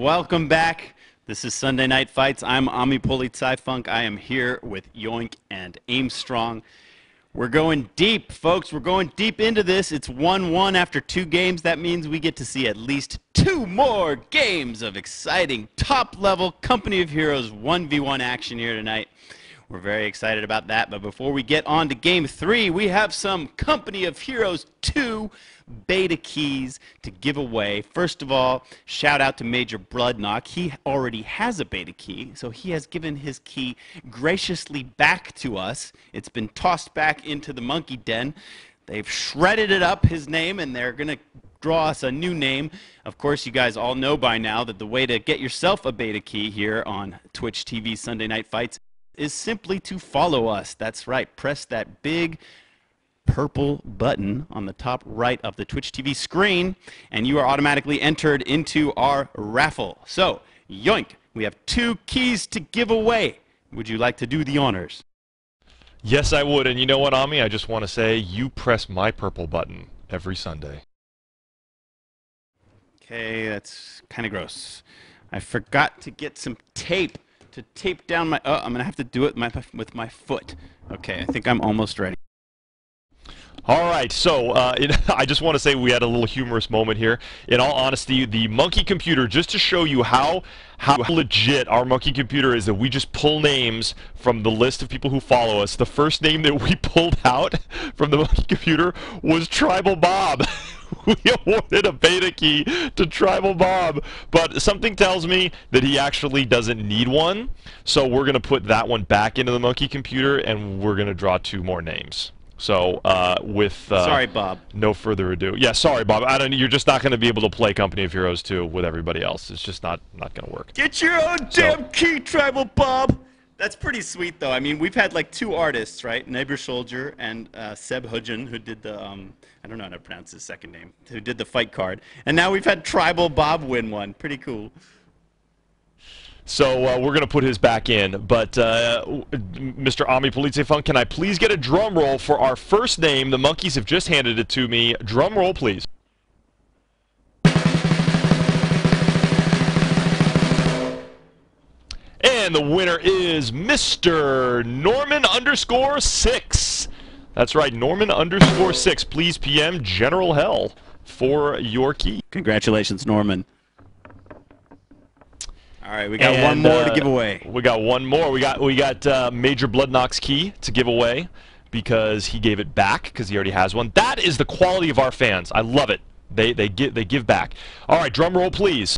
Welcome back. This is Sunday Night Fights. I'm AmiPolizeiFunk. I am here with Yoink and Aimstrong. We're going deep, folks. We're going deep into this. It's 1-1 after 2 games. That means we get to see at least 2 more games of exciting top-level Company of Heroes 1v1 action here tonight. We're very excited about that. But before we get on to Game 3, we have some Company of Heroes 2 beta keys to give away. First of all, shout out to Major Bloodknock. He already has a beta key, so he has given his key graciously back to us. It's been tossed back into the monkey den. They've shredded it up, his name, and they're going to draw us a new name. Of course, you guys all know by now that the way to get yourself a beta key here on Twitch TV Sunday Night Fights is simply to follow us. That's right. Press that big purple button on the top right of the Twitch TV screen, and you are automatically entered into our raffle. So, Yoink, we have 2 keys to give away. Would you like to do the honors? Yes, I would. And you know what, Ami? I just want to say you press my purple button every Sunday. Okay, that's kind of gross. I forgot to get some tape to tape down my... Oh, I'm going to have to do it with my foot. Okay, I think I'm almost ready. All right, so I just want to say we had a little humorous moment here. In all honesty, the monkey computer, just to show you how legit our monkey computer is, that we just pull names from the list of people who follow us. The first name that we pulled out from the monkey computer was Tribal Bob. We awarded a beta key to Tribal Bob, but something tells me that he actually doesn't need one, so we're going to put that one back into the monkey computer, and we're going to draw 2 more names. So, sorry, Bob. No further ado. Yeah, sorry, Bob. You're just not going to be able to play Company of Heroes 2 with everybody else. It's just not going to work. Get your own damn key, Tribal Bob! That's pretty sweet, though. I mean, we've had like 2 artists, right? Neighbor Soldier and Seb Hudgen, who did the, I don't know how to pronounce his second name, who did the fight card. And now we've had Tribal Bob win one. Pretty cool. So we're going to put his back in, but Mr. AmiPolizeiFunk, can I please get a drum roll for our first name? The monkeys have just handed it to me. Drum roll, please. And the winner is Mr. Norman_6. That's right, Norman_6. Please PM General Hell for your key. Congratulations, Norman. All right, we got one more to give away. We got one more. We got Major Bloodknock's key to give away because he gave it back because he already has one. That is the quality of our fans. I love it. They give back. All right, drum roll, please.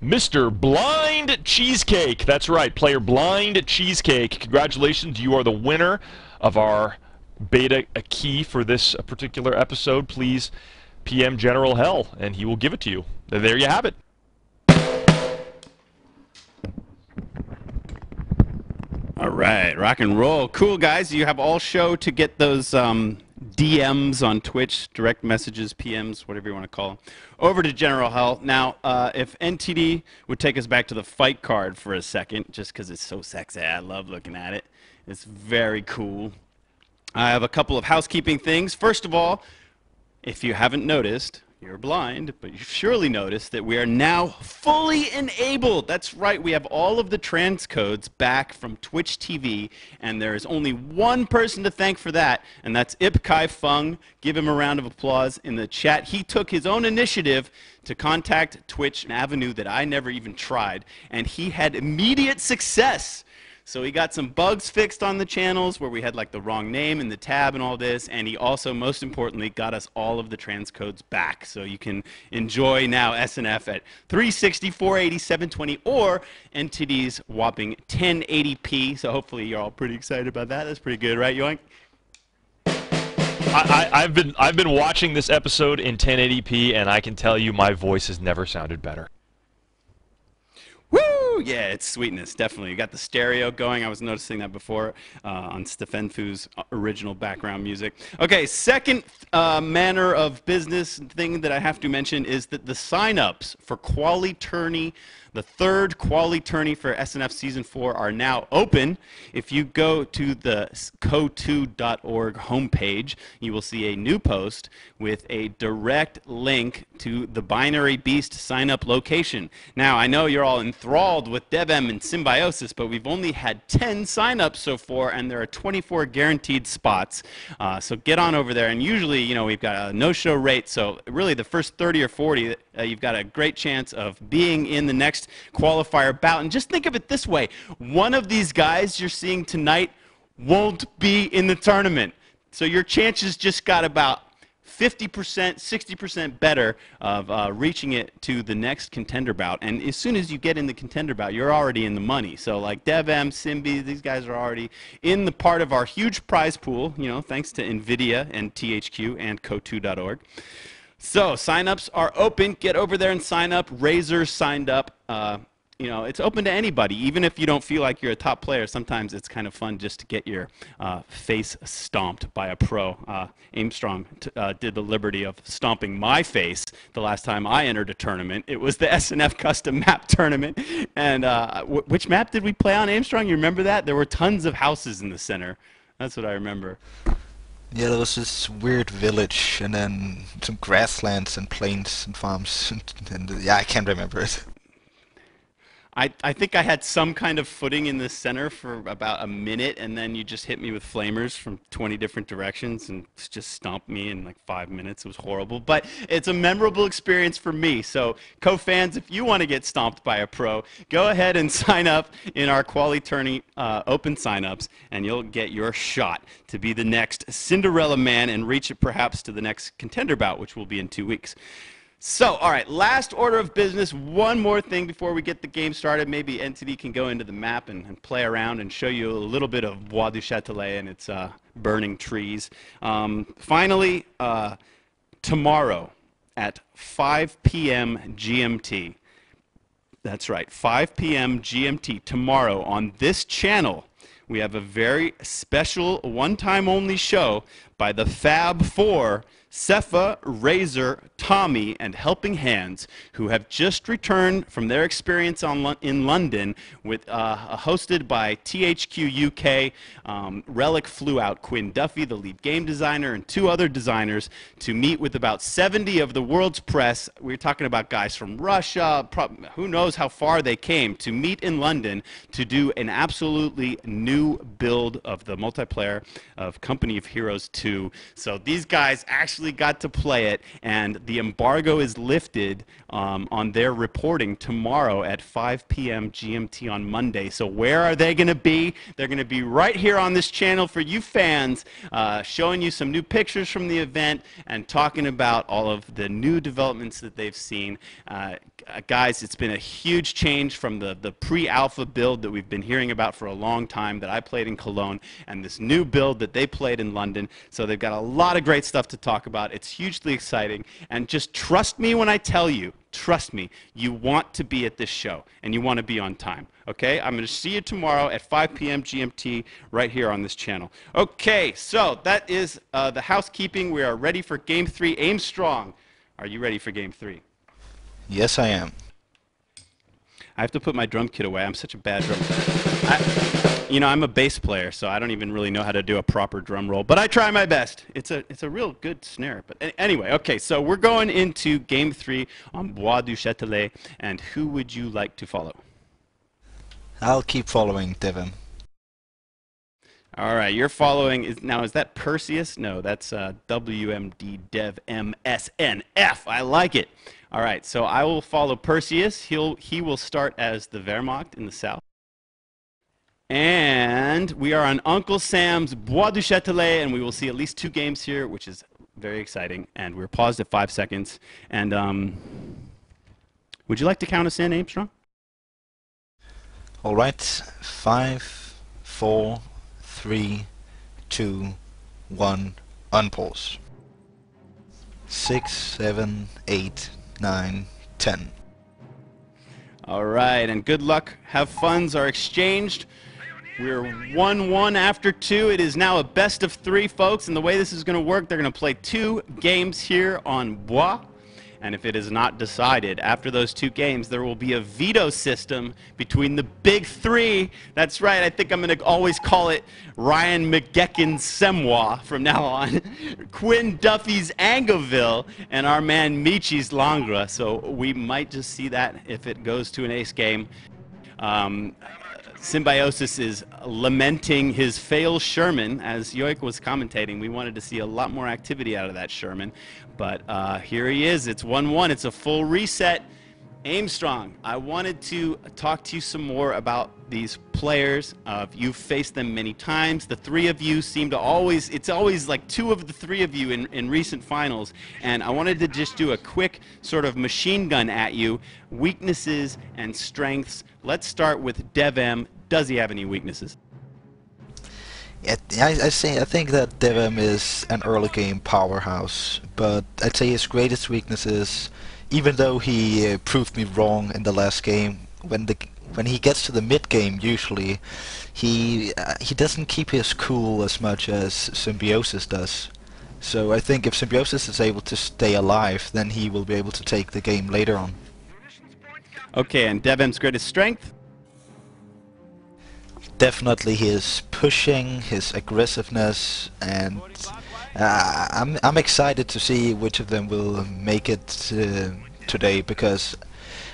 Mr. Blind Cheesecake. That's right, player Blind Cheesecake. Congratulations, you are the winner of our beta key for this particular episode. Please PM General Hell, and he will give it to you. There you have it. All right, rock and roll. Cool, guys. You have all show to get those DMs on Twitch, direct messages, PMs, whatever you want to call them, over to General Hell. Now, if NTD would take us back to the fight card for a second, just because it's so sexy. I love looking at it. It's very cool. I have a couple of housekeeping things. First of all, if you haven't noticed, you're blind, but you've surely noticed that we are now fully enabled. That's right, we have all of the transcodes back from Twitch TV, and there is only one person to thank for that, and that's Kai Fung. Give him a round of applause in the chat. He took his own initiative to contact Twitch, an avenue that I never even tried, and he had immediate success. So he got some bugs fixed on the channels where we had like the wrong name in the tab and all this, and he also, most importantly, got us all of the transcodes back. So you can enjoy now SNF at 360, 480, 720, or NTD's whopping 1080p. So hopefully you're all pretty excited about that. That's pretty good, right, Yoink? I've been watching this episode in 1080p, and I can tell you my voice has never sounded better. Woo! Yeah, it's sweetness, definitely. You got the stereo going. I was noticing that before on Stefenfu's original background music. Okay, second manner of business thing that I have to mention is that the sign-ups for Quali Tourney The third quali tourney for SNF Season 4 are now open. If you go to the co2.org homepage, you will see a new post with a direct link to the Binary Beast sign-up location. Now, I know you're all enthralled with DevM and Symbiosis, but we've only had 10 sign-ups so far, and there are 24 guaranteed spots. So get on over there, and usually, you know, we've got a no-show rate, so really the first 30 or 40, you've got a great chance of being in the next qualifier bout. And just think of it this way: one of these guys you're seeing tonight won't be in the tournament. So your chances just got about 50%, 60% better of reaching it to the next contender bout. And as soon as you get in the contender bout, you're already in the money. So like DevM, Symbi, these guys are already in the part of our huge prize pool, you know, thanks to NVIDIA and THQ and co2.org. So signups are open. Get over there and sign up. Razor signed up. You know, it's open to anybody, even if you don't feel like you're a top player. Sometimes it's kind of fun just to get your face stomped by a pro. Aimstrong did the liberty of stomping my face the last time I entered a tournament. It was the SNF custom map tournament. And which map did we play on, Aimstrong? You remember that? There were tons of houses in the center. That's what I remember. Yeah, there was this weird village, and then some grasslands and plains and farms, and yeah, I can't remember it. I think I had some kind of footing in the center for about a minute, and then you just hit me with flamers from 20 different directions and just stomped me in like 5 minutes. It was horrible, but it's a memorable experience for me. So co-fans, if you want to get stomped by a pro, go ahead and sign up in our quali tourney open signups, and you'll get your shot to be the next Cinderella man and reach it perhaps to the next contender bout, which will be in 2 weeks. So, all right, last order of business, one more thing before we get the game started. Maybe Entity can go into the map and play around and show you a little bit of Bois du Châtelet and its burning trees. Finally, tomorrow at 5 p.m. GMT, that's right, 5 p.m. GMT, tomorrow on this channel, we have a very special one-time only show by the Fab Four, Cepha, Razor, Tommy, and Helping Hands, who have just returned from their experience in London, with hosted by THQ UK. Relic flew out Quinn Duffy, the lead game designer, and 2 other designers to meet with about 70 of the world's press. We're talking about guys from Russia, who knows how far they came, to meet in London to do an absolutely new build of the multiplayer of Company of Heroes 2. So these guys actually got to play it, and the embargo is lifted on their reporting tomorrow at 5 p.m. GMT on Monday. So where are they going to be? They're going to be right here on this channel for you fans, showing you some new pictures from the event and talking about all of the new developments that they've seen. Guys, it's been a huge change from the pre-alpha build that we've been hearing about for a long time that I played in Cologne, and this new build that they played in London. So they've got a lot of great stuff to talk about. It's hugely exciting, and just trust me when I tell you, trust me, you want to be at this show, and you want to be on time. Okay? I'm going to see you tomorrow at 5 p.m. GMT right here on this channel. Okay, so that is the housekeeping. We are ready for Game 3. Aimstrong, are you ready for Game 3? Yes, I am. I have to put my drum kit away. I'm such a bad drum player. You know, I'm a bass player, so I don't even really know how to do a proper drum roll, but I try my best. It's a real good snare. But anyway, okay, so we're going into Game 3 on Bois du Châtelet, and who would you like to follow? I'll keep following DevM. All right, you're following. Is that Perseus? No, that's WMD DevM SNF. I like it. All right, so I will follow Perseus. He will start as the Wehrmacht in the south. And we are on Uncle Sam's Bois du Châtelet, and we will see at least 2 games here, which is very exciting. And we're paused at 5 seconds. And would you like to count us in, Aimstrong? All right, 5, 4, 3, 2, 1, unpause. 6, 7, 8, 9, 10. All right, and good luck. Have funds are exchanged. We're 1-1 after 2. It is now a best of 3, folks, and the way this is going to work, they're going to play 2 games here on Bois, And if it is not decided after those 2 games, there will be a veto system between the big 3. That's right, I think I'm going to always call it Ryan McGeckin's Semois from now on. Quinn Duffy's Angoville, and our man Michi's Langres. So we might just see that if it goes to an ace game. Symbiosis is lamenting his fail Sherman. As Yoik was commentating, we wanted to see a lot more activity out of that Sherman. But here he is. It's 1-1. It's a full reset. Aimstrong, I wanted to talk to you some more about these players. You've faced them many times. The 3 of you seem to always, it's always like 2 of the 3 of you in recent finals. And I wanted to just do a quick sort of machine gun at you. Weaknesses and strengths. Let's start with DevM. Does he have any weaknesses? Yeah, I think that DevM is an early game powerhouse, but I'd say his greatest weakness is, even though he proved me wrong in the last game, when he gets to the mid game, usually he doesn't keep his cool as much as Symbiosis does. So I think if Symbiosis is able to stay alive, then he will be able to take the game later on. Okay, and DevM's greatest strength? Definitely his pushing, his aggressiveness, and I'm excited to see which of them will make it today, because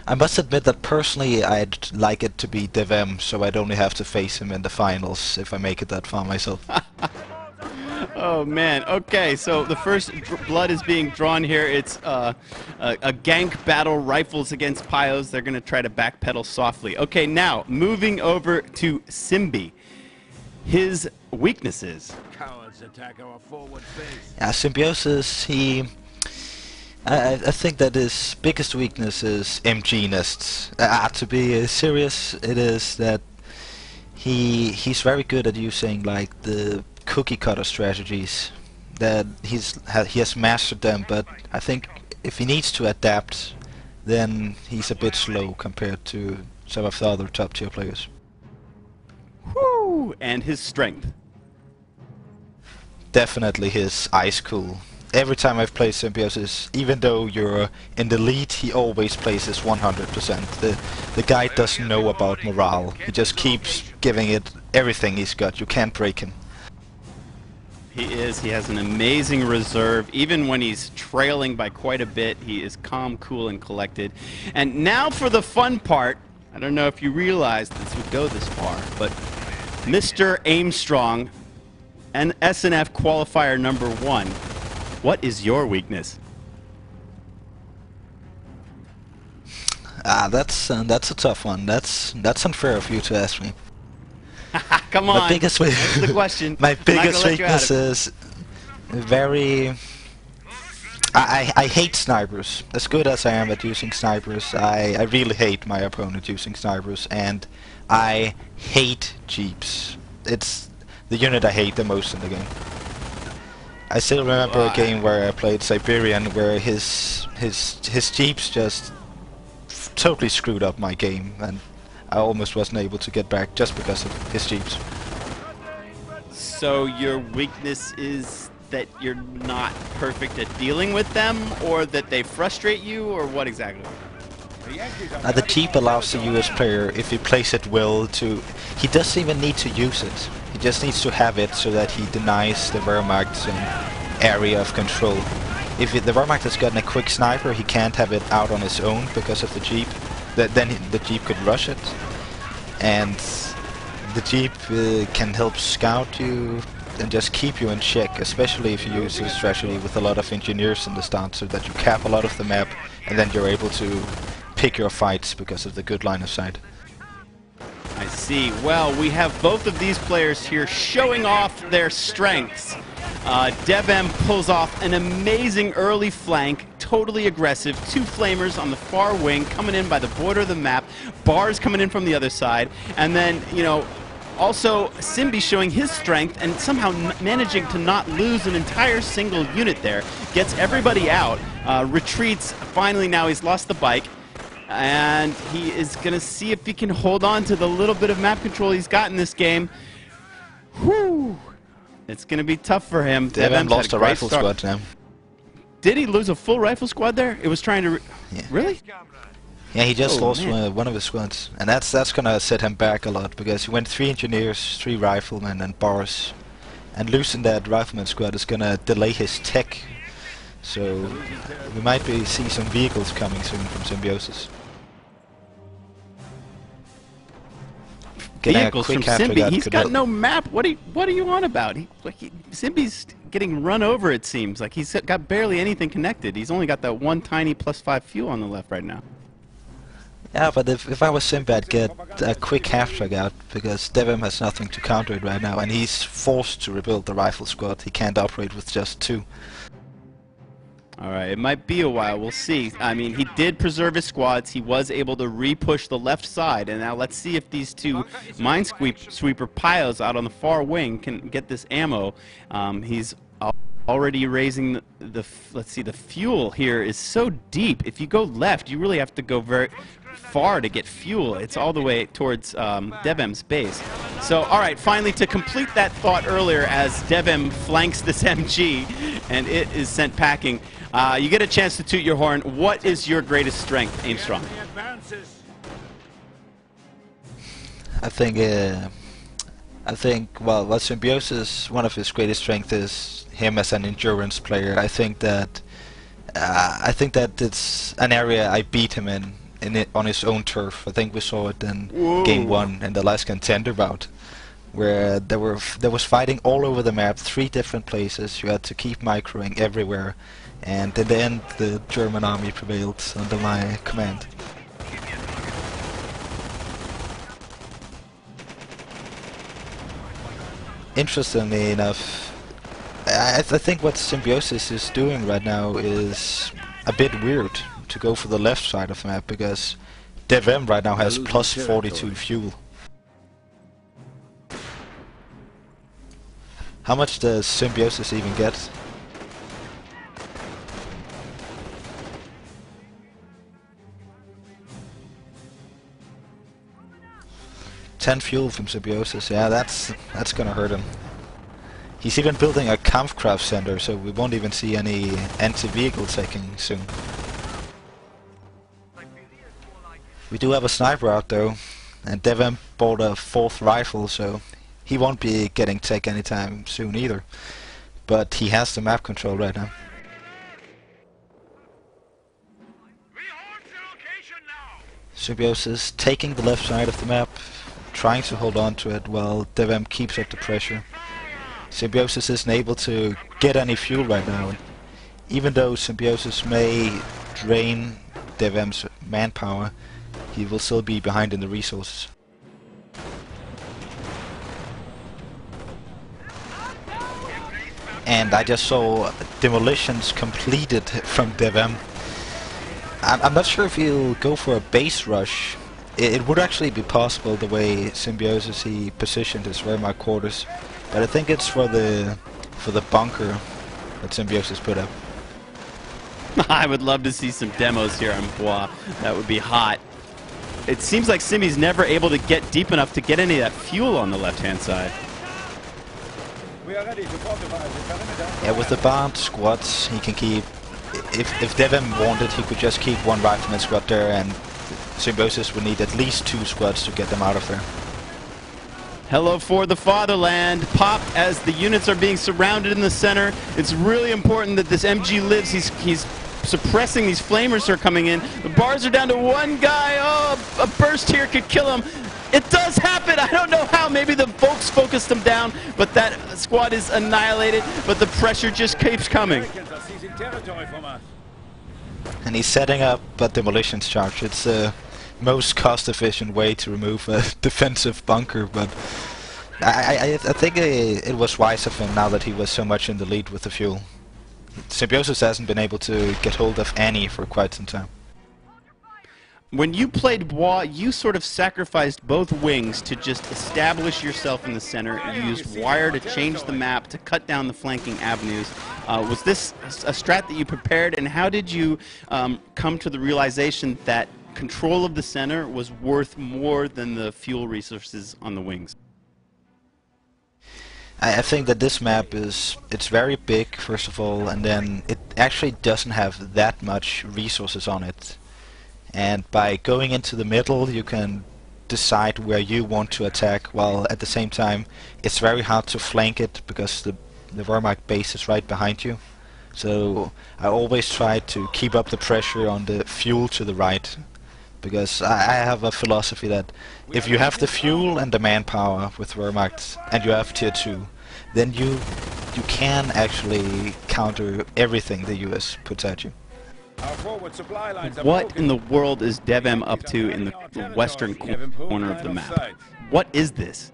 I must admit that personally I'd like it to be DevM, so I'd only have to face him in the finals if I make it that far myself. Oh man, okay, so the first blood is being drawn here. It's a gank battle, rifles against Pyos. They're going to try to backpedal softly. Okay, now, moving over to Symbi. His weaknesses. Cowards attack our forward base. Yeah, Symbiosis, I think that his biggest weakness is MG nests. To be serious, it is that he's very good at using like the cookie cutter strategies. That he has mastered them, but I think if he needs to adapt, then he's a bit slow compared to some of the other top tier players. Woo! And his strength. Definitely his ice cool. Every time I've played Symbiosis, even though you're in the lead, he always plays his 100%. The guy doesn't know about morale. He just keeps giving it everything he's got. You can't break him. He has an amazing reserve. Even when he's trailing by quite a bit, he is calm, cool, and collected. And now for the fun part. I don't know if you realized this would go this far, but Mr. Aimstrong, and SNF qualifier number 1. What is your weakness? That's a tough one. That's unfair of you to ask me. Come on. That's the question. My biggest weakness is very. I hate snipers. As good as I am at using snipers, I really hate my opponent using snipers, and I hate jeeps. It's the unit I hate the most in the game. I still remember a game where I played Siberian, where his jeeps just totally screwed up my game, and I almost wasn't able to get back just because of his jeeps. So your weakness is that you're not perfect at dealing with them, or that they frustrate you, or what exactly? The jeep allows the US player, if he plays it well, to... He doesn't even need to use it. He just needs to have it so that he denies the Wehrmacht an area of control. If the Wehrmacht has gotten a quick sniper, he can't have it out on his own because of the jeep. Then the jeep could rush it. And the jeep can help scout you and just keep you in check, especially if you use a strategy with a lot of engineers in the start, so that you cap a lot of the map and then you're able to pick your fights because of the good line of sight. I see. Well, we have both of these players here showing off their strengths. DevM pulls off an amazing early flank, totally aggressive. 2 flamers on the far wing coming in by the border of the map. Bars coming in from the other side. And then, you know, also Symbi showing his strength and somehow managing to not lose an entire single unit there. Gets everybody out. Retreats. Finally now he's lost the bike. And he is going to see if he can hold on to the little bit of map control he's got in this game. Whew! It's going to be tough for him. DevM lost a rifle squad now. Did he lose a full rifle squad there? It was trying to... Yeah. Really? Yeah, he just Oh, lost man. one of his squads, and that's gonna set him back a lot because he went 3 engineers, 3 riflemen, and bars, and losing that rifleman squad is gonna delay his tech. So we might see some vehicles coming soon from Symbiosis. Vehicles from Symbi. He's got help. no map. What are you on about? Symbi's getting run over, it seems. Like he's got barely anything connected. He's only got that one tiny +5 fuel on the left right now. Yeah, but if I was Symbi, I'd get a quick half-track out, because DevM has nothing to counter it right now, and he's forced to rebuild the rifle squad. He can't operate with just 2. Alright, it might be a while. We'll see. I mean, he did preserve his squads. He was able to re-push the left side, and now let's see if these 2 minesweeper piles out on the far wing can get this ammo. He's already raising let's see, the fuel here is so deep. If you go left, you really have to go very far to get fuel. It's all the way towards DevM's base. So, alright, finally, to complete that thought earlier, as DevM flanks this MG and it is sent packing, you get a chance to toot your horn. What is your greatest strength, Aimstrong? I think, well, Symbiosis, one of his greatest strengths is him as an endurance player. I think that it's an area I beat him in it on his own turf. I think we saw it in Game 1 in the last contender bout, where there was fighting all over the map, 3 different places. You had to keep microing everywhere, and in the end, the German army prevailed under my command. Interestingly enough, I think what Symbiosis is doing right now is a bit weird, to go for the left side of the map, because DevM right now has +42 fuel. How much does Symbiosis even get? $10 fuel from Symbiosis. Yeah, that's gonna hurt him. He's even building a Kampfkraft center, so we won't even see any anti-vehicle taking soon. We do have a sniper out though, and DevM bought a 4th rifle, so he won't be getting tech anytime soon either. But he has the map control right now. Symbiosis taking the left side of the map, trying to hold on to it while DevM keeps up the pressure. Symbiosis isn't able to get any fuel right now. Even though Symbiosis may drain DevM's manpower, he will still be behind in the resources. And I just saw demolitions completed from DevM. I'm not sure if he'll go for a base rush. It would actually be possible the way Symbiosis he positioned his Wehrmacht quarters, but I think it's for the bunker that Symbiosis put up. I would love to see some demos here on Bois. That would be hot. It seems like Symbi's never able to get deep enough to get any of that fuel on the left-hand side. Yeah, with the barred squads, he can keep... If DevM wanted, he could just keep 1 rifleman squad there, and Symbiosis would need at least 2 squads to get them out of there. Hello for the fatherland. Pop as the units are being surrounded in the center. It's really important that this MG lives. He's suppressing these flamers who are coming in. The bars are down to 1 guy. Oh, a burst here could kill him. It does happen. I don't know how. Maybe the folks focused him down, but that squad is annihilated. But the pressure just keeps coming. And he's setting up a demolitions charge. It's the most cost-efficient way to remove a defensive bunker, but I think it was wise of him now that he was so much in the lead with the fuel. Symbiosis hasn't been able to get hold of any for quite some time. When you played Bois, you sort of sacrificed both wings to just establish yourself in the center. You used wire to change the map, to cut down the flanking avenues. Was this a strat that you prepared, and how did you come to the realization that control of the center was worth more than the fuel resources on the wings? I think that this map it's very big, first of all, and then it actually doesn't have that much resources on it. And by going into the middle, you can decide where you want to attack, while at the same time it's very hard to flank it because the Wehrmacht base is right behind you. So I always try to keep up the pressure on the fuel to the right, because I have a philosophy that if you have the fuel and the manpower with Wehrmacht and you have tier 2, then you can actually counter everything the US puts at you. What in the world is DevM up to in the western corner of the map? What is this?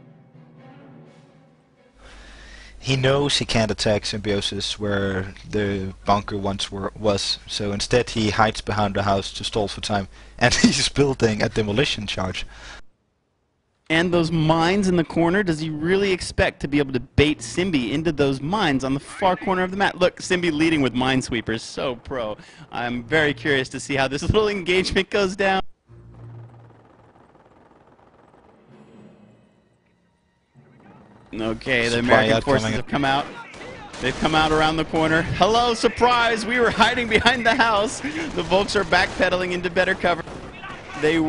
He knows he can't attack Symbiosis where the bunker once was, so instead he hides behind the house to stall for time, and he's building a demolition charge. And those mines in the corner, does he really expect to be able to bait Symbi into those mines on the far corner of the map? Look, Symbi leading with Minesweepers, so pro. I'm very curious to see how this little engagement goes down. Okay, the American forces have come out. They've come out around the corner. Hello, surprise! We were hiding behind the house. The Volks are backpedaling into better cover. They're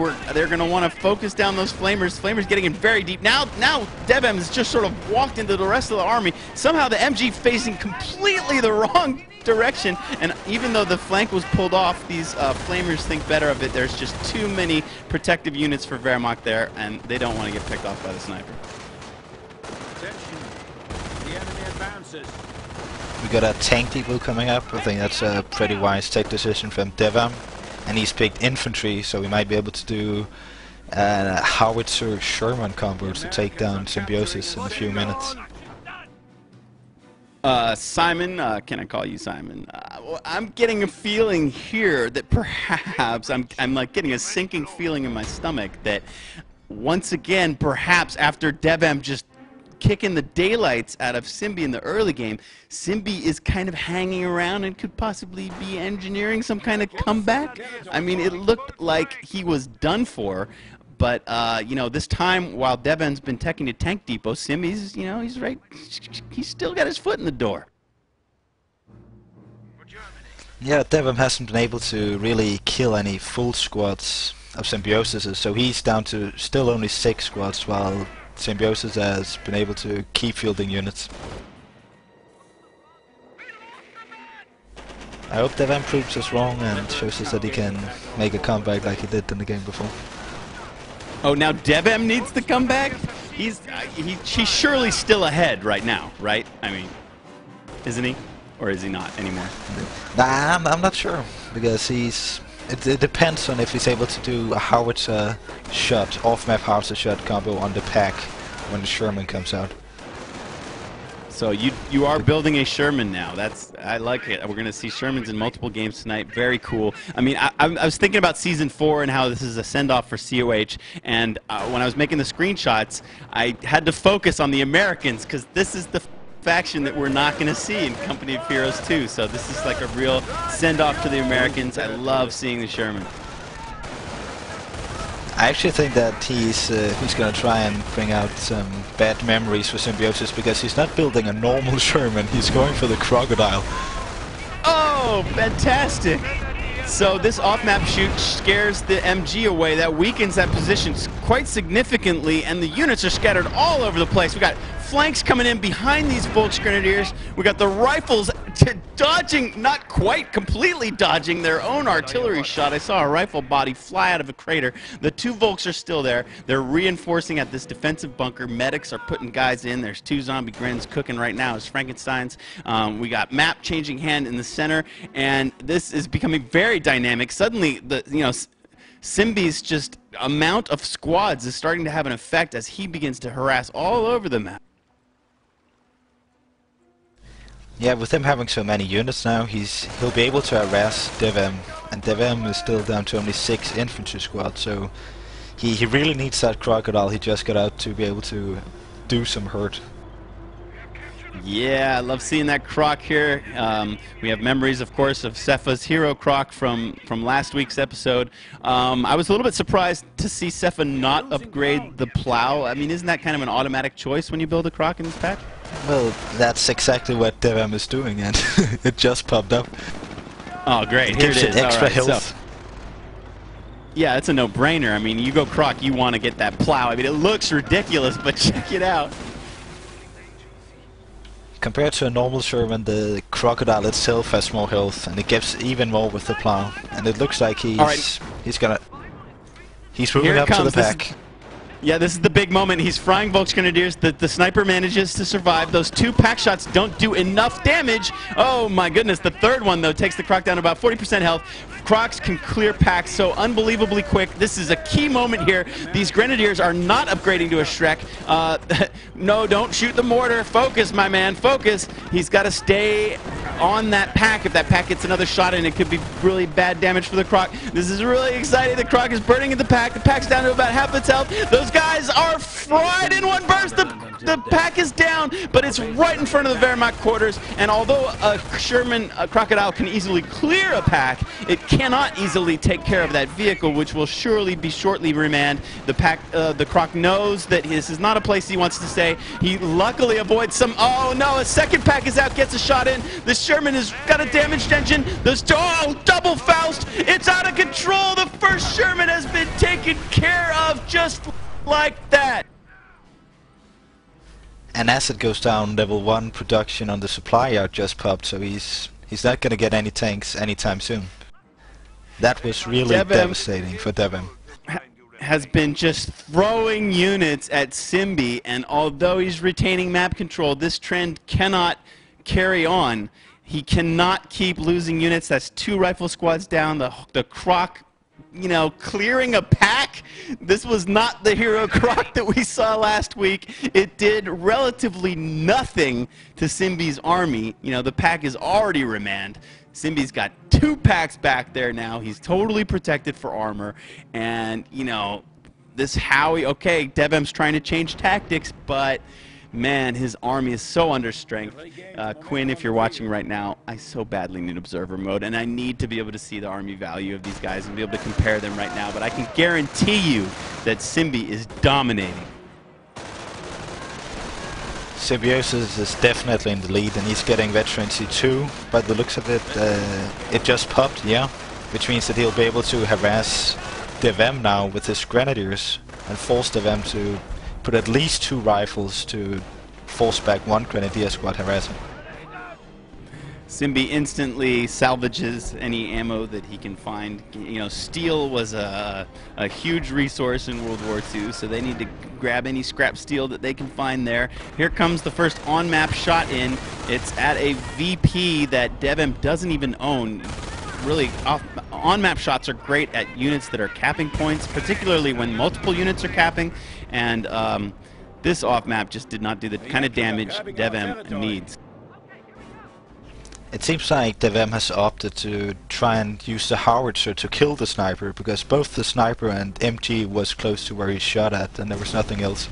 going to want to focus down those flamers. Flamers getting in very deep. Now DevM has just sort of walked into the rest of the army. Somehow the MG facing completely the wrong direction, and even though the flank was pulled off, these flamers think better of it. There's just too many protective units for Wehrmacht there, and they don't want to get picked off by the sniper. We got a tank depot coming up. I think that's a pretty wise tech decision from DevM. And he's picked infantry, so we might be able to do howitzer Sherman combos to take down Symbiosis in a few minutes. Simon, can I call you Simon? Well, I'm getting a feeling here that perhaps I'm like getting a sinking feeling in my stomach that once again, perhaps after DevM just kicking the daylights out of Symbi in the early game, Symbi is kind of hanging around and could possibly be engineering some kind of comeback. I mean, it looked like he was done for, but you know, this time while DevM's been teching to tank depot, Symbi's, you know, he's right. He's still got his foot in the door. Yeah, DevM hasn't been able to really kill any full squads of Symbiosises, so he's down to still only 6 squads, while Symbiosis has been able to keep fielding units. I hope DevM proves us wrong and shows us that he can make a comeback like he did in the game before. Oh, now DevM needs the comeback? He's surely still ahead right now, right? I mean, isn't he? Or is he not anymore? Nah, I'm not sure, because it depends on if he's able to do a howitzer shot, off-map howitzer shot combo on the pack when the Sherman comes out. So you are building a Sherman now. I like it. We're going to see Shermans in multiple games tonight. Very cool. I mean, I was thinking about Season 4 and how this is a send-off for COH, and when I was making the screenshots, I had to focus on the Americans, because this is the faction that we're not going to see in Company of Heroes 2. So this is like a real send-off to the Americans. I love seeing the Sherman. I actually think that he's going to try and bring out some bad memories for Symbiosis, because he's not building a normal Sherman, he's going for the Crocodile. Oh, fantastic! So this off-map shoot scares the MG away. That weakens that position quite significantly, and the units are scattered all over the place. We got flanks coming in behind these Volksgrenadiers. We got the rifles dodging, not quite completely dodging their own artillery shot. I saw a rifle body fly out of a crater. The 2 Volks are still there. They're reinforcing at this defensive bunker. Medics are putting guys in. There's 2 zombie grins cooking right now as Frankensteins. We got map changing hand in the center, and this is becoming very dynamic. Suddenly, Symbi's just amount of squads is starting to have an effect as he begins to harass all over the map. Yeah, with him having so many units now, he'll be able to harass DevM, and DevM is still down to only 6 infantry squads, so he really needs that Crocodile he just got out to be able to do some hurt. Yeah, I love seeing that Croc here. We have memories, of course, of Cepha's hero Croc from last week's episode. I was a little bit surprised to see Cepha not upgrade the plow. I mean, isn't that kind of an automatic choice when you build a Croc in this pack? Well, that's exactly what DevM is doing, and it just popped up. Oh, great. It Here gives it it is. extra All right, health. so, yeah, it's a no-brainer. I mean, you go Croc, you want to get that plow. I mean, it looks ridiculous, but check it out. Compared to a normal Sherman, the Crocodile itself has more health, and it gives even more with the plow. And it looks like he's moving Here it up to the comes. pack. Yeah, this is the big moment. He's frying Volksgrenadiers. The sniper manages to survive. Those 2 pack shots don't do enough damage. Oh my goodness. The third one, though, takes the Croc down to about 40% health. Crocs can clear packs so unbelievably quick. This is a key moment here. These Grenadiers are not upgrading to a Shrek. No, don't shoot the mortar. Focus, my man. Focus. He's got to stay on that pack. If that pack gets another shot in, it could be really bad damage for the Croc. This is really exciting. The Croc is burning in the pack. The pack's down to about half its health. Those guys are fried in one burst. The pack is down, but it's right in front of the Wehrmacht quarters. And although a Sherman Crocodile can easily clear a pack, it cannot easily take care of that vehicle, which will surely be shortly remanned. The Croc knows that this is not a place he wants to stay. He luckily avoids some. Oh no! A second pack is out, gets a shot in. The Sherman has got a damaged engine. Double Faust! It's out of control. The first Sherman has been taken care of just like that. And as it goes down, level 1 production on the supply yard just popped, so he's not gonna get any tanks anytime soon. That was really DevM devastating for DevM. Has been just throwing units at Symbi, and although he's retaining map control, this trend cannot carry on. He cannot keep losing units. That's 2 rifle squads down. The Croc, you know, clearing a pack. This was not the hero Croc that we saw last week. It did relatively nothing to Symbi's army. You know, the pack is already remanned. Symbi's got 2 packs back there now. He's totally protected for armor. And, you know, this Howie, okay, DevM's trying to change tactics, but man, his army is so under strength. Quinn, if you're watching right now, I so badly need observer mode, and I need to be able to see the army value of these guys and be able to compare them right now. But I can guarantee you that Symbi is dominating. Symbiosis is definitely in the lead, and he's getting veteran C2. By the looks of it, it just popped, yeah, which means that he'll be able to harass DevM now with his Grenadiers and force DevM to put at least 2 rifles to force back 1 Grenadier squad harassing. Symbi instantly salvages any ammo that he can find. You know, steel was a huge resource in World War II, so they need to grab any scrap steel that they can find there. Here comes the first on-map shot in. It's at a VP that DevM doesn't even own. Really, on-map shots are great at units that are capping points, particularly when multiple units are capping, and this off-map just did not do the kind of damage DevM needs. It seems like DevM has opted to try and use the howitzer to kill the sniper, because both the sniper and MG was close to where he shot at, and there was nothing else.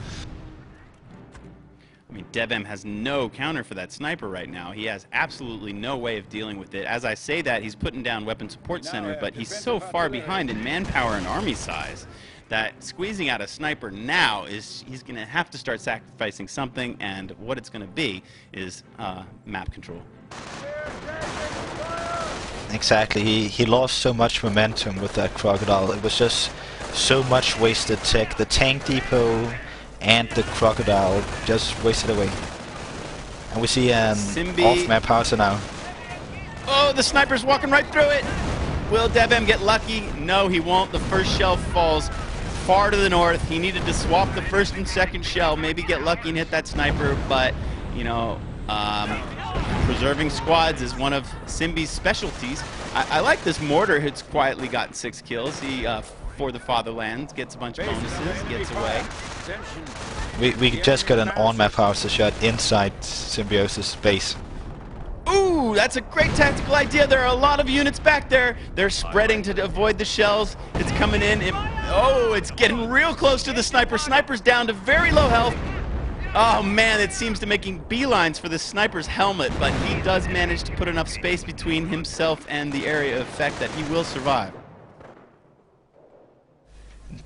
I mean, DevM has no counter for that sniper right now. He has absolutely no way of dealing with it. As I say that, he's putting down Weapon Support Center, but he's so far behind in manpower and army size that squeezing out a sniper now is he's going to have to start sacrificing something, and what it's going to be is map control. Exactly, he lost so much momentum with that Crocodile. It was just so much wasted tech. The tank depot and the Crocodile just wasted away. And we see an off-map Hauser now. Oh, the sniper's walking right through it! Will DevM get lucky? No, he won't. The first shell falls far to the north. He needed to swap the first and second shell, maybe get lucky and hit that sniper, but, you know, preserving squads is one of Symbi's specialties. I like this mortar who's quietly gotten 6 kills. He, for the fatherland, gets a bunch of bonuses, gets away. We just got an on-map Hauser shot inside Symbiosis base. Ooh, that's a great tactical idea. There are a lot of units back there. They're spreading to avoid the shells. It's coming in. Oh, it's getting real close to the sniper. Sniper's down to very low health. Oh man, it seems to making beelines for the sniper's helmet, but he does manage to put enough space between himself and the area of effect that he will survive.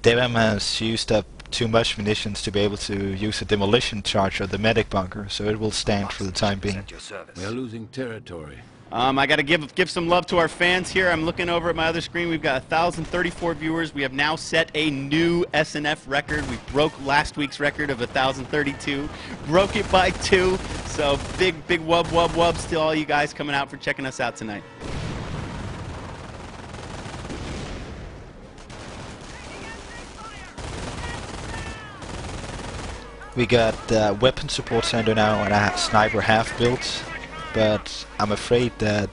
DevM has used up too much munitions to be able to use a demolition charge or the medic bunker, so it will stand for the time being. We're losing territory. I got to give some love to our fans here. I'm looking over at my other screen. We've got 1,034 viewers. We have now set a new SNF record. We broke last week's record of 1,032. Broke it by 2. So big wubs to all you guys coming out for checking us out tonight. We got weapon support center now and a sniper half built, but I'm afraid that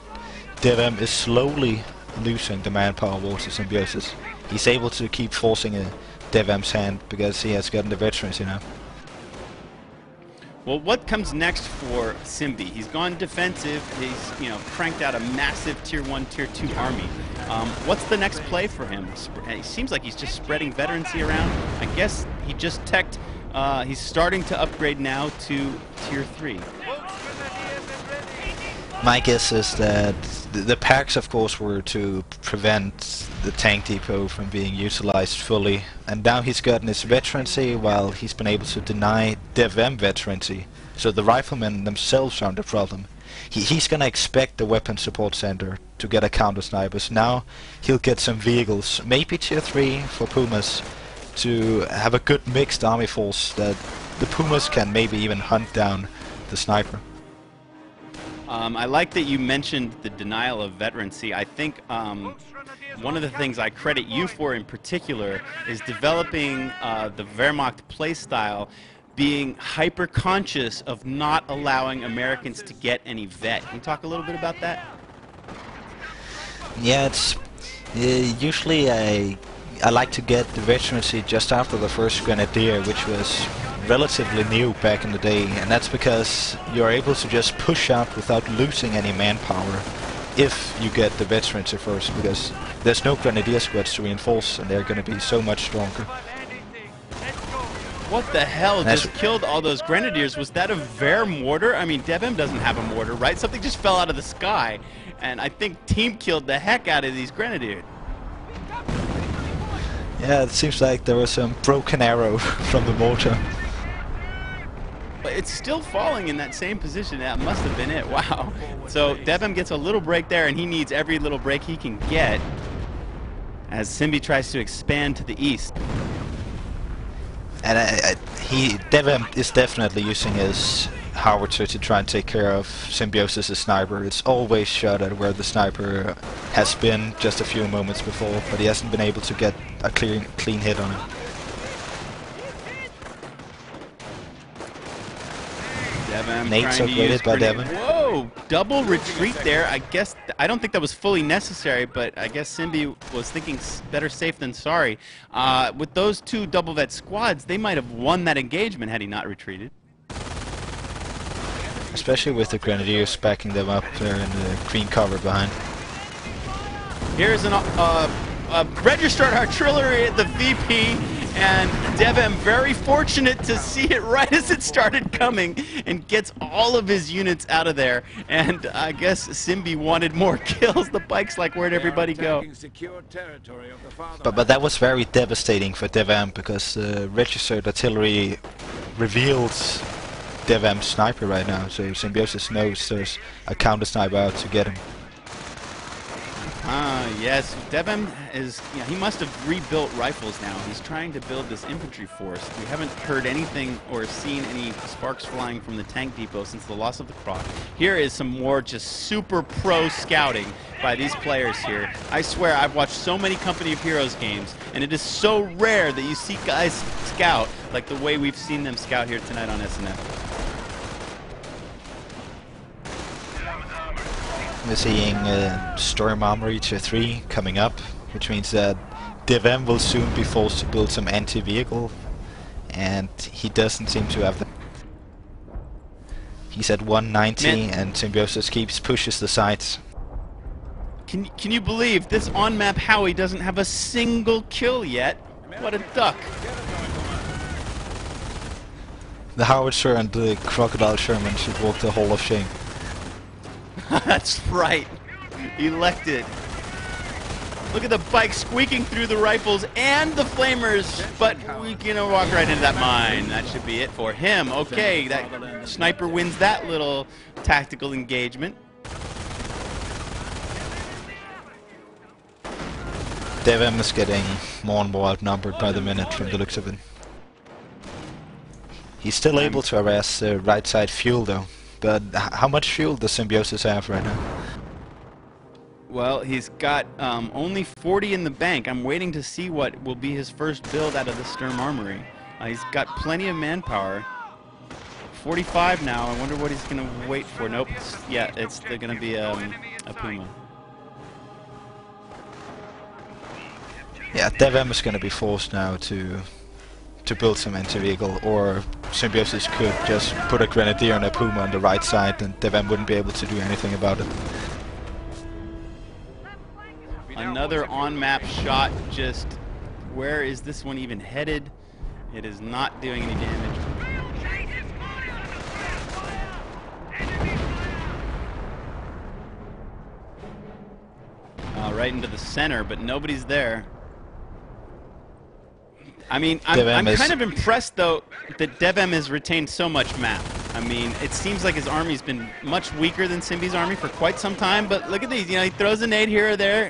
DevM is slowly losing the manpower war to Symbiosis. He's able to keep forcing a DevM's hand because he has gotten the veterans, you know. Well, what comes next for Symbi? He's gone defensive. He's, you know, cranked out a massive Tier 1, Tier 2 army. What's the next play for him? It seems like he's just spreading veterancy around. I guess he just teched. He's starting to upgrade now to Tier 3. My guess is that the packs, of course, were to prevent the tank depot from being utilized fully, and now he's gotten his veterancy while he's been able to deny DevM veterancy, so the riflemen themselves aren't a problem. He's gonna expect the weapon support center to get a counter sniper, so now he'll get some vehicles, maybe Tier 3 for Pumas, to have a good mixed army force that the Pumas can maybe even hunt down the sniper. I like that you mentioned the denial of veterancy. I think one of the things I credit you for in particular is developing the Wehrmacht playstyle, being hyper-conscious of not allowing Americans to get any vet. Can you talk a little bit about that? Yeah, it's usually I like to get the veterancy just after the first Grenadier, which was relatively new back in the day, and that's because you're able to just push out without losing any manpower if you get the veterancy first, because there's no Grenadier squads to reinforce and they're going to be so much stronger. What the hell just killed all those Grenadiers? Was that a Ver mortar? I mean, DevM doesn't have a mortar, right? Something just fell out of the sky, and I think Team killed the heck out of these Grenadiers. Yeah, it seems like there was some broken arrow from the mortar. But it's still falling in that same position. That must have been it. Wow. So DevM gets a little break there, and he needs every little break he can get as Symbi tries to expand to the east. And DevM is definitely using his howitzer to try and take care of Symbiosis' sniper. It's always shot at where the sniper has been just a few moments before, but he hasn't been able to get a clean hit on it. Nate's upgraded by DevM. Whoa! Double retreat there. I guess I don't think that was fully necessary, but I guess Symbi was thinking better safe than sorry. With those two double vet squads, they might have won that engagement had he not retreated. Especially with the Grenadiers backing them up there in the green cover behind. Here's a registered artillery at the VP, and DevM very fortunate to see it right as it started coming and gets all of his units out of there. And I guess Symbi wanted more kills. The bike's like, where'd everybody go? But that was very devastating for DevM because registered artillery reveals DevM's sniper right now, so Symbiosis knows there's a counter sniper out to get him. Yes, DevM is, he must have rebuilt rifles now. He's trying to build this infantry force. We haven't heard anything or seen any sparks flying from the tank depot since the loss of the Croc. Here is some more just super pro scouting by these players here. I swear, I've watched so many Company of Heroes games, and it is so rare that you see guys scout like the way we've seen them scout here tonight on SNF. We're seeing Storm Armory Tier 3 coming up, which means that DevM will soon be forced to build some anti-vehicle, and he doesn't seem to have them. He's at 190, and Symbiosis pushes the sides. Can you believe this on-map Howie doesn't have a single kill yet? What a duck. The Howitzer and the Crocodile Sherman should walk the Hall of Shame. That's right. Elected. Look at the bike squeaking through the rifles and the flamers, but we can walk right into that mine. That should be it for him. Okay, that sniper wins that little tactical engagement. DevM is getting more and more outnumbered by the minute from the looks of it. He's still able to harass right side fuel though, but how much fuel does Symbiosis have right now? Well, he's got only 40 in the bank. I'm waiting to see what will be his first build out of the Sturm Armory. He's got plenty of manpower. 45 now. I wonder what he's going to wait for. Nope. Yeah, it's going to be a Puma. Yeah, DevM is going to be forced now to build some anti-vehicle, or Symbiosis could just put a Grenadier and a Puma on the right side and DevM wouldn't be able to do anything about it. Another on-map shot. Just where is this one even headed? It is not doing any damage. Right into the center, but nobody's there. I mean, I'm kind of impressed, though, that DevM has retained so much map. I mean, it seems like his army's been much weaker than Symbi's army for quite some time, but look at these. You know, he throws a nade here or there.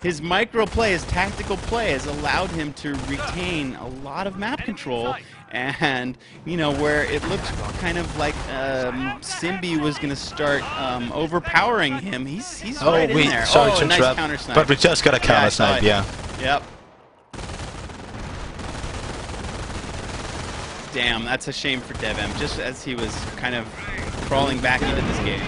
His micro play, his tactical play has allowed him to retain a lot of map control, and, you know, where it looked kind of like Symbi was going to start overpowering him, he's right in there. Sorry to nice interrupt, counter snipe. but we just got a counter snipe, yeah. Yep. Damn, that's a shame for DevM, just as he was kind of crawling back into this game.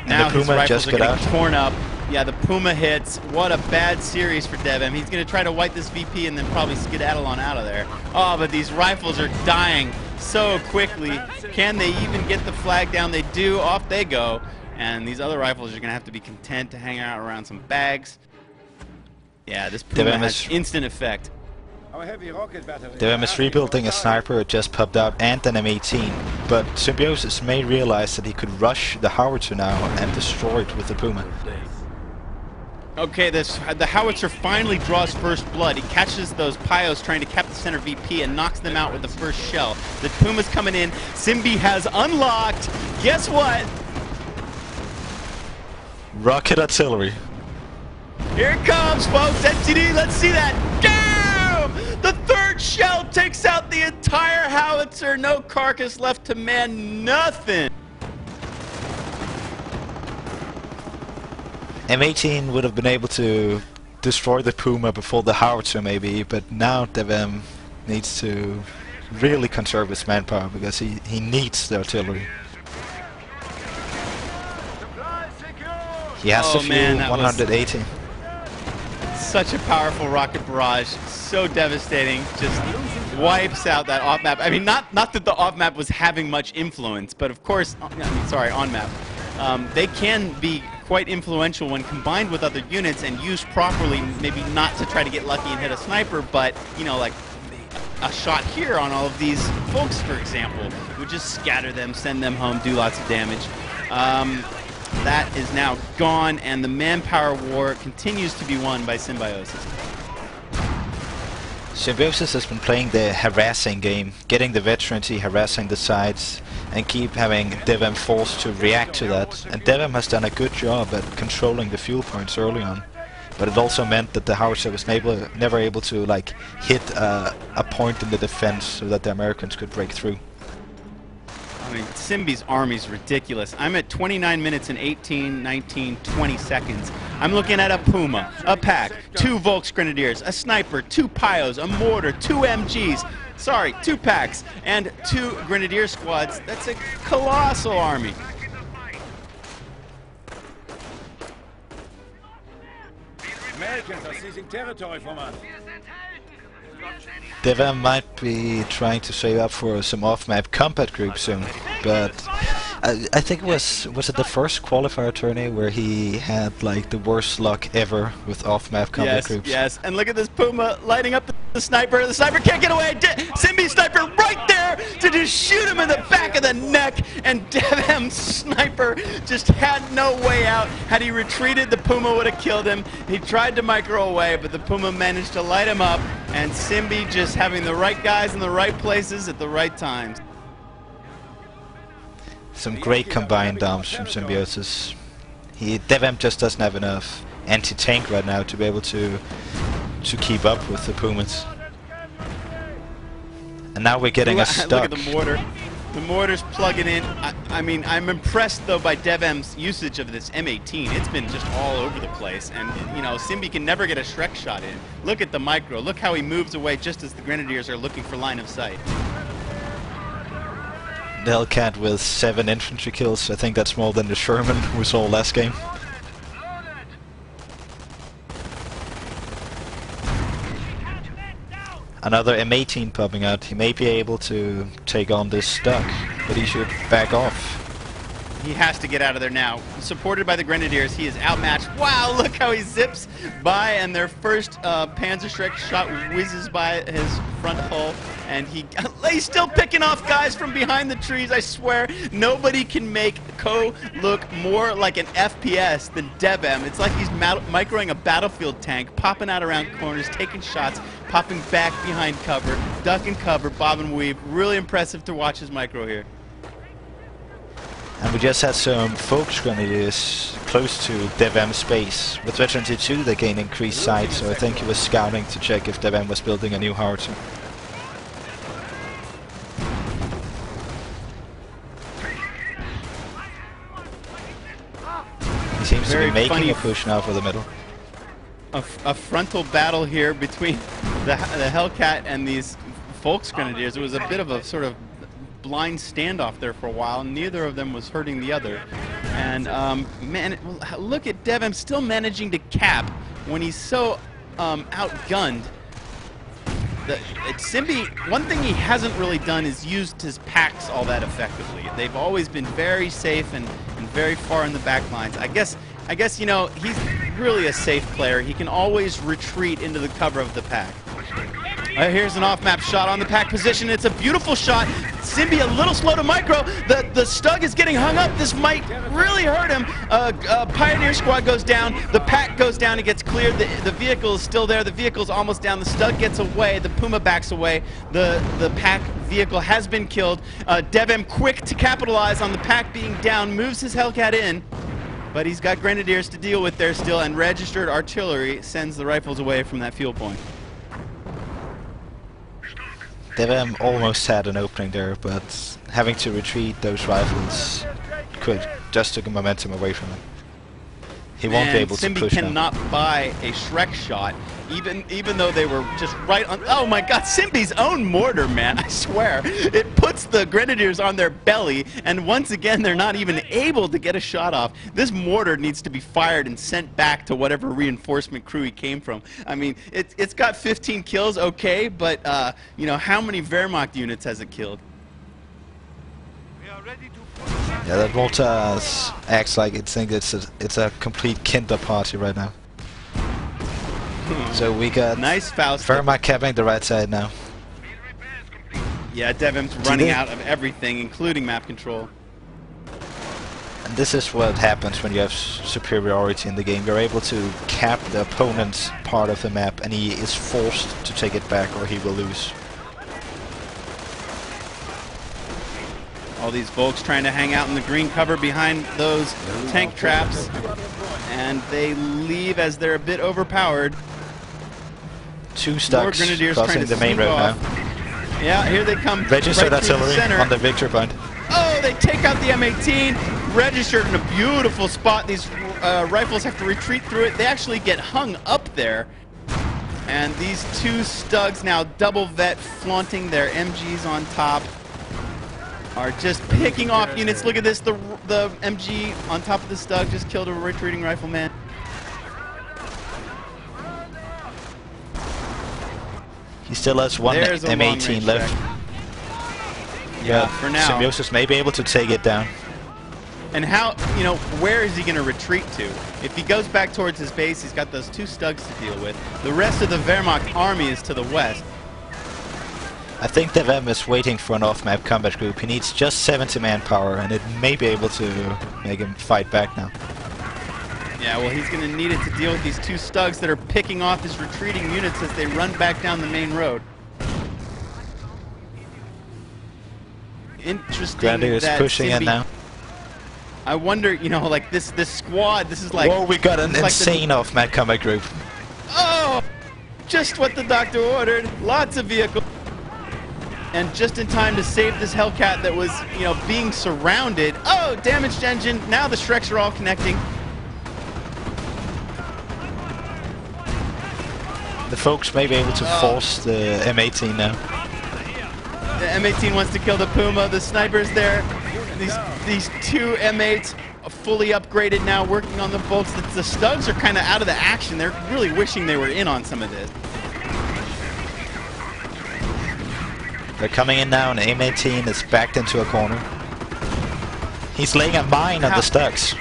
Now his rifles are getting torn up. Yeah, the Puma hits. What a bad series for DevM. He's going to try to wipe this VP and then probably skedaddle on out of there. Oh, but these rifles are dying so quickly. Can they even get the flag down? They do. Off they go. And these other rifles are going to have to be content to hang out around some bags. Yeah, this Puma has instant effect. DevM is rebuilding a sniper, it just popped out, and an M18, but Symbiosis may realize that he could rush the howitzer now and destroy it with the Puma. Okay, the howitzer finally draws first blood. He catches those Pios trying to cap the center VP and knocks them out with the first shell. The Puma's coming in. Symbi has unlocked. Guess what? Rocket artillery. Here it comes, folks. NCD, let's see that. Damn! The third shell takes out the entire howitzer. No carcass left to man nothing. M18 would have been able to destroy the Puma before the howitzer maybe, but now DevM needs to really conserve his manpower because he needs the artillery. He has to fuel 180. Such a powerful rocket barrage, so devastating, just wipes out that off-map. I mean, not that the off-map was having much influence, but of course, sorry, on-map. They can be quite influential when combined with other units and used properly, maybe not to try to get lucky and hit a sniper, but, you know, like a shot here on all of these folks, for example, would just scatter them, send them home, do lots of damage. That is now gone, and the manpower war continues to be won by Symbiosis. Symbiosis has been playing the harassing game, getting the veterancy, harassing the sides, and keep having DevM forced to react to that. And DevM has done a good job at controlling the fuel points early on, but it also meant that the howitzer was never able to like hit a point in the defense so that the Americans could break through. I mean, Symbi's army's ridiculous. I'm at 29 minutes and 18, 19, 20 seconds. I'm looking at a Puma, a pack, 2 Volks Grenadiers, a sniper, 2 Pios, a mortar, 2 MGs, sorry, 2 packs, and 2 Grenadier squads. That's a colossal army. Americans are seizing territory from us. DevM might be trying to save up for some off-map combat groups soon, but I think it was it the first qualifier tourney where he had like the worst luck ever with off-map combat groups. Yes, and look at this Puma lighting up the sniper. The sniper can't get away. Symbi sniper right there to to just shoot him in the back of the neck, and DevM's sniper just had no way out. Had he retreated, the Puma would have killed him. He tried to micro away, but the Puma managed to light him up, and Symbi just having the right guys in the right places at the right times. Some great combined arms from Symbiosis. DevM just doesn't have enough anti-tank right now to be able to keep up with the Pumas. And now we're getting a stuck. Look at the mortar. The mortar's plugging in. I mean, I'm impressed though by DevM's usage of this M18. It's been just all over the place, and you know, Symbi can never get a Shrek shot in. Look at the micro. Look how he moves away just as the Grenadiers are looking for line of sight. The Hellcat with 7 infantry kills. I think that's more than the Sherman we saw last game. Another M18 popping out. He may be able to take on this stuck, but he should back off. He has to get out of there now. Supported by the Grenadiers, he is outmatched. Wow, look how he zips by, and their first Panzer Shrek shot whizzes by his front hull, and he's still picking off guys from behind the trees. I swear, nobody can make Ko look more like an FPS than DevM. It's like he's microing a battlefield tank, popping out around corners, taking shots, popping back behind cover, ducking cover, bob and weave. Really impressive to watch his micro here. And we just had some Folks Grenadiers close to DevM space. With Veteran T2 they gain increased sight, so I think he was scouting to check if DevM was building a new howitzer. He seems to be making a push now for the middle. A frontal battle here between the Hellcat and these Folks Grenadiers. It was a bit of a sort of blind standoff there for a while. Neither of them was hurting the other. And man, look at DevM still managing to cap when he's so outgunned. Symbi, one thing he hasn't really done is used his packs all that effectively. They've always been very safe and very far in the back lines. I guess you know, he's really a safe player. He can always retreat into the cover of the pack. Here's an off-map shot on the pack position. It's a beautiful shot. Symbi a little slow to micro. The Stug is getting hung up. This might really hurt him. Pioneer squad goes down. The pack goes down. It gets cleared. The vehicle is still there. The vehicle's almost down. The Stug gets away. The Puma backs away. The pack vehicle has been killed. DevM quick to capitalize on the pack being down. Moves his Hellcat in. But he's got Grenadiers to deal with there still. And registered artillery sends the rifles away from that fuel point. DevM almost had an opening there, but having to retreat those rifles just took momentum away from him. He won't be able to push Symbi cannot buy a Shrek shot, even though they were just right on. Oh my God, Symbi's own mortar, man! I swear, it puts the Grenadiers on their belly, and once again, they're not even able to get a shot off. This mortar needs to be fired and sent back to whatever reinforcement crew he came from. I mean, it's got 15 kills, okay, but you know, how many Wehrmacht units has it killed? Yeah, that mortar acts like it's a complete kinder party right now. So we got nice Faust. Wehrmacht capping the right side now. Yeah, DevM's running out of everything, including map control. And this is what happens when you have superiority in the game. You're able to cap the opponent's part of the map, and he is forced to take it back or he will lose. All these Volks trying to hang out in the green cover behind those tank traps, and they leave as they're a bit overpowered. Two Stugs crossing the main road now. Yeah, here they come. Registered artillery on the victory point. Oh, they take out the M18. Registered in a beautiful spot. These rifles have to retreat through it. They actually get hung up there. And these two Stugs now double vet, flaunting their MGs on top, are just picking off units. Look at this, the MG on top of the Stug just killed a retreating rifleman. He still has one M18 left. Yeah, for now. Symbiosis may be able to take it down. And how, you know, where is he going to retreat to? If he goes back towards his base, he's got those two Stugs to deal with. The rest of the Wehrmacht army is to the west. I think DevM is waiting for an off-map combat group. He needs just 70 manpower, and it may be able to make him fight back now. Yeah, well, he's going to need it to deal with these two Stugs that are picking off his retreating units as they run back down the main road. Interesting. Grandir is pushing in now. I wonder, you know, like this squad, this is like... Whoa, we got an insane off-map combat group. Oh! Just what the doctor ordered. Lots of vehicles. And just in time to save this Hellcat that was, you know, being surrounded. Oh, damaged engine. Now the Shreks are all connecting. The folks may be able to force the M18 now. The M18 wants to kill the Puma. The sniper's there. These two M8s fully upgraded now, working on the bolts. The Stugs are kind of out of the action. They're really wishing they were in on some of this. They're coming in now, and M18 is backed into a corner. He's laying a mine on the Stugs.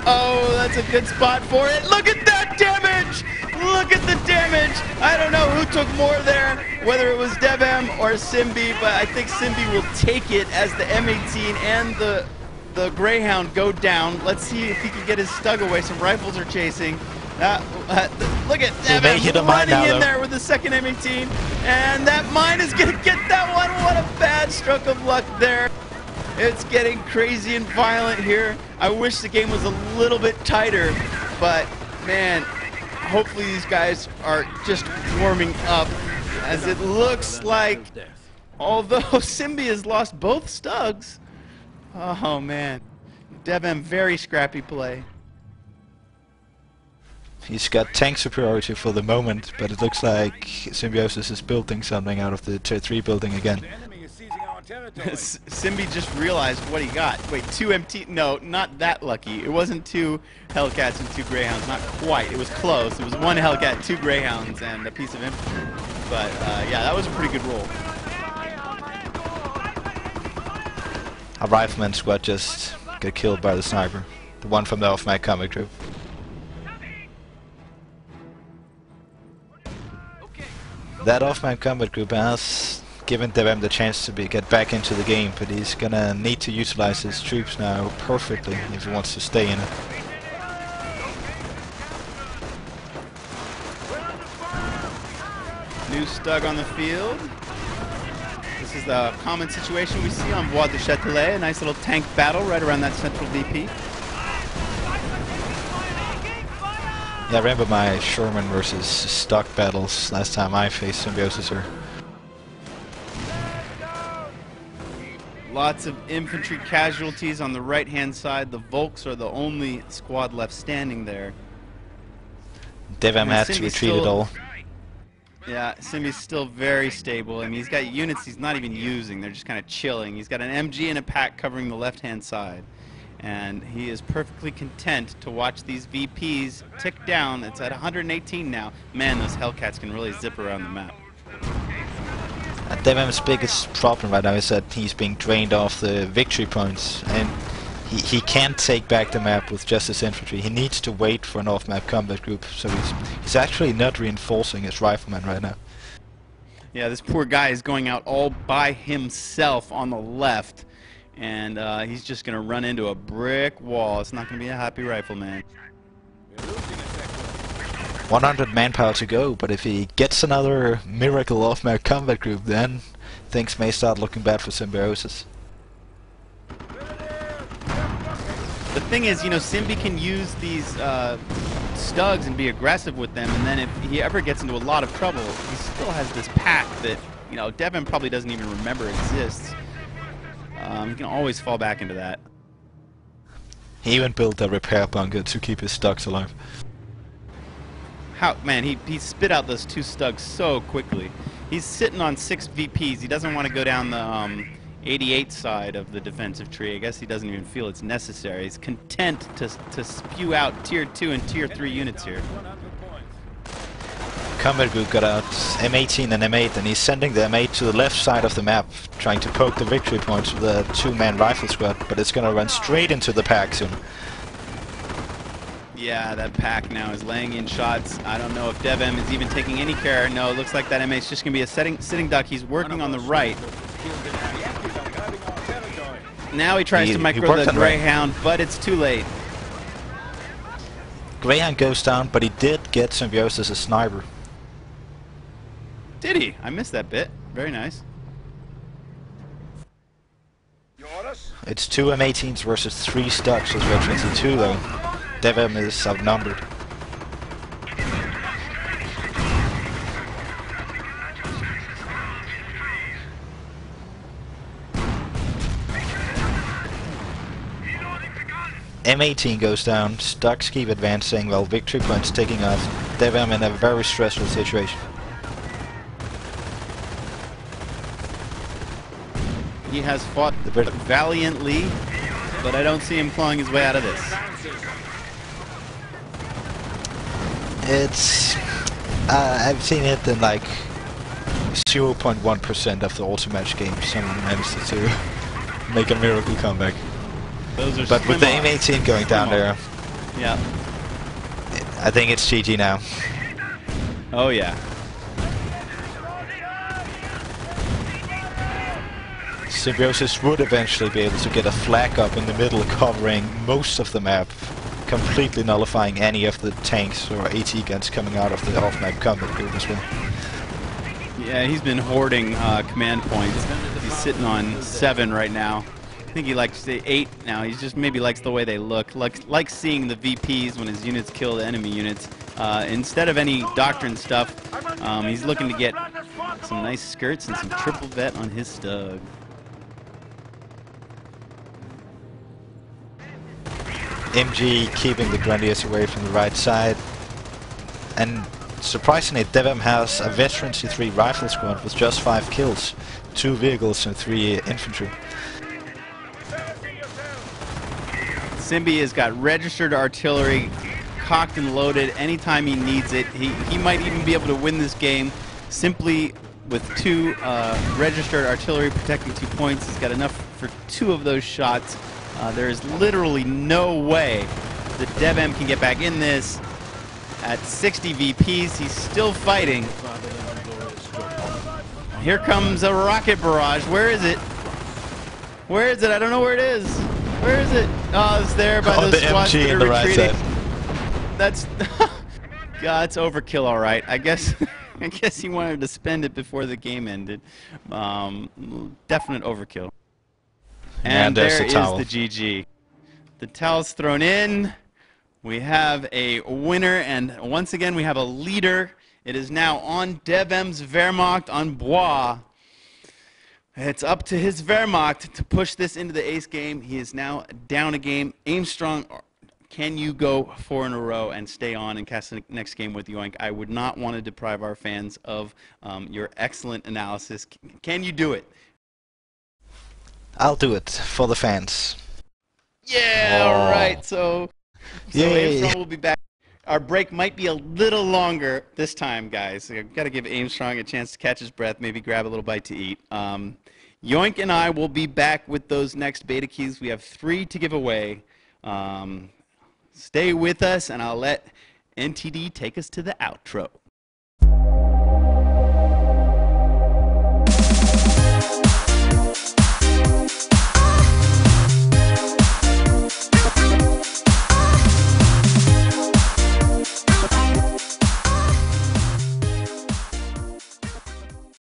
Oh, that's a good spot for it. Look at that damage! Look at the damage! I don't know who took more there, whether it was DevM or Symbi, but I think Symbi will take it as the M18 and the Greyhound go down. Let's see if he can get his Stug away. Some rifles are chasing. Look at DevM running in there with the second M18, and that mine is going to get that one. What a bad stroke of luck there. It's getting crazy and violent here. I wish the game was a little bit tighter, but man, hopefully these guys are just warming up, as it looks like, although Symbi has lost both Stugs. Oh man, DevM, very scrappy play. He's got tank superiority for the moment, but it looks like Symbiosis is building something out of the tier 3 building again. Symbi just realized what he got. Wait, two MT? No, not that lucky. It wasn't two Hellcats and two Greyhounds. Not quite. It was close. It was one Hellcat, two Greyhounds, and a piece of infantry. But yeah, that was a pretty good roll. A rifleman squad just got killed by the sniper. The one from the off-map combat group. That off-map combat group has given DevM the chance to get back into the game, but he's gonna need to utilize his troops now perfectly if he wants to stay in it. New Stug on the field. This is the common situation we see on Bois du Châtelet. A nice little tank battle right around that central VP. Yeah, I remember my Sherman versus stock battles last time I faced Symbiosis here. Lots of infantry casualties on the right-hand side. The Volks are the only squad left standing there. DevM had to retreat it all. Yeah, Symbi's still very stable. I mean, he's got units he's not even using. They're just kind of chilling. He's got an MG and a pack covering the left-hand side. And he is perfectly content to watch these VPs tick down. It's at 118 now. Man, those Hellcats can really zip around the map. DevM's biggest problem right now is that he's being drained off the victory points, and he can't take back the map with just his infantry. He needs to wait for an off-map combat group, so he's actually not reinforcing his riflemen right now. Yeah, this poor guy is going out all by himself on the left, and he's just going to run into a brick wall. It's not going to be a happy rifleman. 100 manpower to go, but if he gets another miracle off-map combat group, then things may start looking bad for Symbiosis. The thing is, you know, Symbi can use these Stugs and be aggressive with them, and then if he ever gets into a lot of trouble, he still has this pack that, you know, DevM probably doesn't even remember exists. He can always fall back into that. He even built a repair bunker to keep his Stugs alive. Man, he spit out those two Stugs so quickly. He's sitting on 6 VPs. He doesn't want to go down the 88 side of the defensive tree. I guess he doesn't even feel it's necessary. He's content to spew out tier 2 and tier 3 units here. Combat group got out M18 and M8, and he's sending the M8 to the left side of the map, trying to poke the victory points with a 2-man rifle squad, but it's gonna run straight into the pack soon. Yeah, that pack now is laying in shots. I don't know if DevM is even taking any care. No, it looks like that MA is just going to be a sitting duck. He's working on the right. Now he tries to micro the Greyhound, but it's too late. Greyhound goes down, but he did get Symbiosis as sniper. Did he? I missed that bit. Very nice. It's 2 M18s versus 3 Stucks as well, 22 though. DevM is outnumbered. M18 goes down, Stucks keep advancing while victory points taking off. DevM in a very stressful situation. He has fought valiantly, but I don't see him clawing his way out of this. It's... I've seen it in like 0.1% of the auto-match games someone managed to make a miracle comeback. Those are but with the M18 going down there, yeah, I think it's GG now. Oh yeah. Symbiosis would eventually be able to get a flag up in the middle covering most of the map, completely nullifying any of the tanks or AT guns coming out of the off-map combat build as well. Yeah, he's been hoarding command points. He's sitting on 7 right now. I think he likes the 8 now. He just maybe likes the way they look. Likes seeing the VPs when his units kill the enemy units. Instead of any doctrine stuff, he's looking to get some nice skirts and some triple vet on his Stug. MG keeping the Grenadiers away from the right side. And surprisingly, DevM has a veteran C3 rifle squad with just 5 kills, 2 vehicles and 3 infantry. Symbi has got registered artillery, cocked and loaded anytime he needs it. He might even be able to win this game simply with 2 registered artillery protecting 2 points. He's got enough for 2 of those shots. There is literally no way that DevM can get back in this. At 60 VPs, he's still fighting. Here comes a rocket barrage. Where is it? Where is it? I don't know where it is. Where is it? Oh, it's there by those squads that are retreating. That's God, it's overkill, all right. I guess he wanted to spend it before the game ended. Definite overkill. And there is the GG. The towel's thrown in. We have a winner, and once again we have a leader. It is now on DevM's Wehrmacht on Bois. It's up to his Wehrmacht to push this into the ace game. He is now down a game. Aimstrong, can you go 4 in a row and stay on and cast the next game with Yoink? I would not want to deprive our fans of your excellent analysis. Can you do it? I'll do it for the fans. Yeah, all right. So Aimstrong will be back. Our break might be a little longer this time, guys. I've got to give Aimstrong a chance to catch his breath, maybe grab a little bite to eat. Yoink and I will be back with those next beta keys. We have 3 to give away. Stay with us, and I'll let NTD take us to the outro.